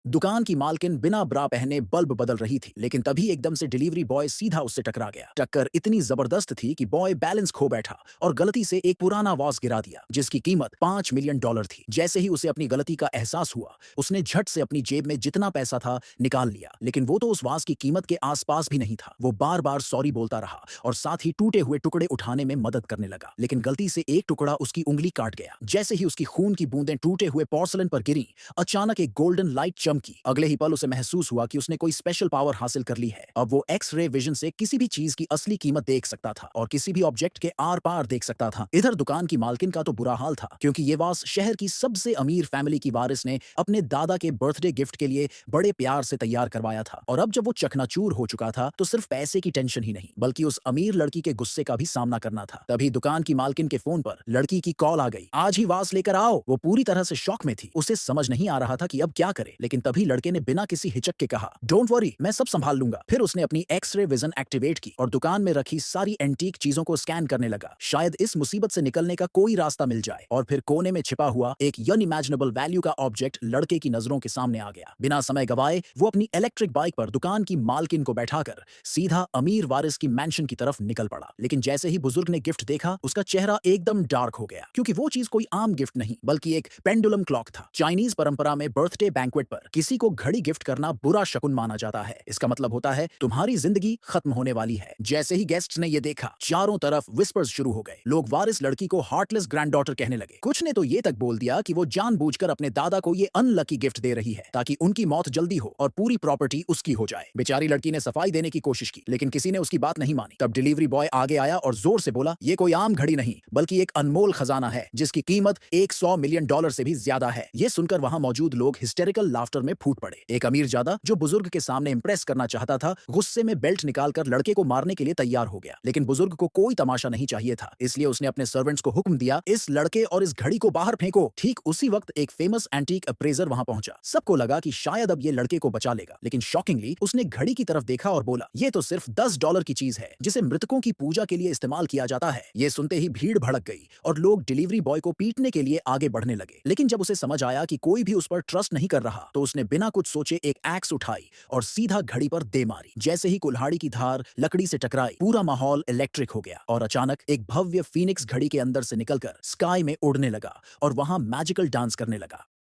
दुकान की मालकिन बिना ब्रा पहने बल्ब बदल रही थी, लेकिन तभी एकदम से डिलीवरी बॉय सीधा उससे टकरा गया। टक्कर इतनी जबरदस्त थी कि बॉय बैलेंस खो बैठा और गलती से एक पुराना वाज गिरा दिया जिसकी कीमत $5 मिलियन थी। जैसे ही उसे अपनी गलती का एहसास हुआ, उसने झट से अपनी जेब में जितना पैसा था निकाल लिया, लेकिन वो तो उस वाज की कीमत के आसपास भी नहीं था। वो बार बार सॉरी बोलता रहा और साथ ही टूटे हुए टुकड़े उठाने में मदद करने लगा, लेकिन गलती से एक टुकड़ा उसकी उंगली काट गया। जैसे ही उसकी खून की बूंदें टूटे हुए पोर्सलन पर गिरी, अचानक एक गोल्डन लाइट चमकी। अगले ही पल उसे महसूस हुआ कि उसने कोई स्पेशल पावर हासिल कर ली है। अब वो एक्स रे विजन से किसी भी चीज की असली कीमत देख सकता था और किसी भी ऑब्जेक्ट के आर पार देख सकता था। इधर दुकान की मालकिन का तो बुरा हाल था, क्योंकि ये वास शहर की सबसे अमीर फैमिली की वारिस ने अपने दादा के बर्थडे गिफ्ट के लिए बड़े प्यार से तैयार करवाया था। और अब जब वो चकनाचूर हो चुका था, तो सिर्फ पैसे की टेंशन ही नहीं, बल्कि उस अमीर लड़की के गुस्से का भी सामना करना था। तभी दुकान की मालकिन के फोन पर लड़की की कॉल आ गई। आज ही वास लेकर आओ। वो पूरी तरह से शॉक में थी। उसे समझ नहीं आ रहा था कि अब क्या करे, लेकिन तभी लड़के ने बिना किसी हिचक के कहा, डोंट वरी, मैं सब संभाल लूंगा। फिर उसने अपनी एक्स-रे विजन एक्टिवेट की और दुकान में रखी सारी एंटीक चीजों को स्कैन करने लगा। शायद इस मुसीबत से निकलने का कोई रास्ता मिल जाए। और फिर कोने में छिपा हुआ एक अनइमेजिनेबल वैल्यू का ऑब्जेक्ट लड़के की नजरों के सामने आ गया। बिना समय गवाए वो अपनी इलेक्ट्रिक बाइक पर दुकान की मालकिन को बैठाकर सीधा अमीर वारिस की मैंशन की तरफ निकल पड़ा। लेकिन जैसे ही बुजुर्ग ने गिफ्ट देखा, उसका चेहरा एकदम डार्क हो गया, क्योंकि वो चीज कोई आम गिफ्ट नहीं, बल्कि एक पेंडुलम क्लॉक था। चाइनीज परंपरा में बर्थडे बैंक्वेट पर किसी को घड़ी गिफ्ट करना बुरा शकुन माना जाता है। इसका मतलब होता है तुम्हारी जिंदगी खत्म होने वाली है। जैसे ही गेस्ट्स ने ये देखा, चारों तरफ विस्पर्स शुरू हो गए। लोग वारिस लड़की को हार्टलेस ग्रैंडडॉटर कहने लगे। कुछ ने तो ये तक बोल दिया कि वो जानबूझकर अपने दादा को ये अनलकी गिफ्ट दे रही है ताकि उनकी मौत जल्दी हो और पूरी प्रॉपर्टी उसकी हो जाए। बेचारी लड़की ने सफाई देने की कोशिश की, लेकिन किसी ने उसकी बात नहीं मानी। तब डिलीवरी बॉय आगे आया और जोर से बोला, ये कोई आम घड़ी नहीं, बल्कि एक अनमोल खजाना है जिसकी कीमत $100 मिलियन से भी ज्यादा है। ये सुनकर वहां मौजूद लोग हिस्टेरिकल लाफ्टर में फूट पड़े। एक अमीर जादा जो बुजुर्ग के सामने इंप्रेस करना चाहता था, गुस्से में बेल्ट निकालकर लड़के को मारने के लिए तैयार हो गया। लेकिन बुजुर्ग को कोई तमाशा नहीं चाहिए था, इसलिए उसने अपने सर्वेंट्स को हुक्म दिया, इस लड़के और इस घड़ी को बाहर फेंको। ठीक उसी वक्त एक फेमस एंटीक अप्रेजर वहां पहुंचा। सबको लगा कि शायद अब ये लड़के को बचा लेगा, लेकिन शॉकिंगली उसने घड़ी की तरफ देखा और बोला, ये तो सिर्फ $10 की चीज है जिसे मृतकों की पूजा के लिए इस्तेमाल किया जाता है। ये सुनते ही भीड़ भड़क गई और लोग डिलीवरी बॉय को पीटने के लिए आगे बढ़ने लगे। लेकिन जब उसे समझ आया कि कोई भी उस पर ट्रस्ट नहीं कर रहा, तो उसने बिना कुछ सोचे एक एक्स उठाई और सीधा घड़ी पर दे मारी। जैसे ही कुल्हाड़ी की धार लकड़ी से टकराई, पूरा माहौल इलेक्ट्रिक हो गया और अचानक एक भव्य फीनिक्स घड़ी के अंदर से निकलकर स्काई में उड़ने लगा और वहां मैजिकल डांस करने लगा।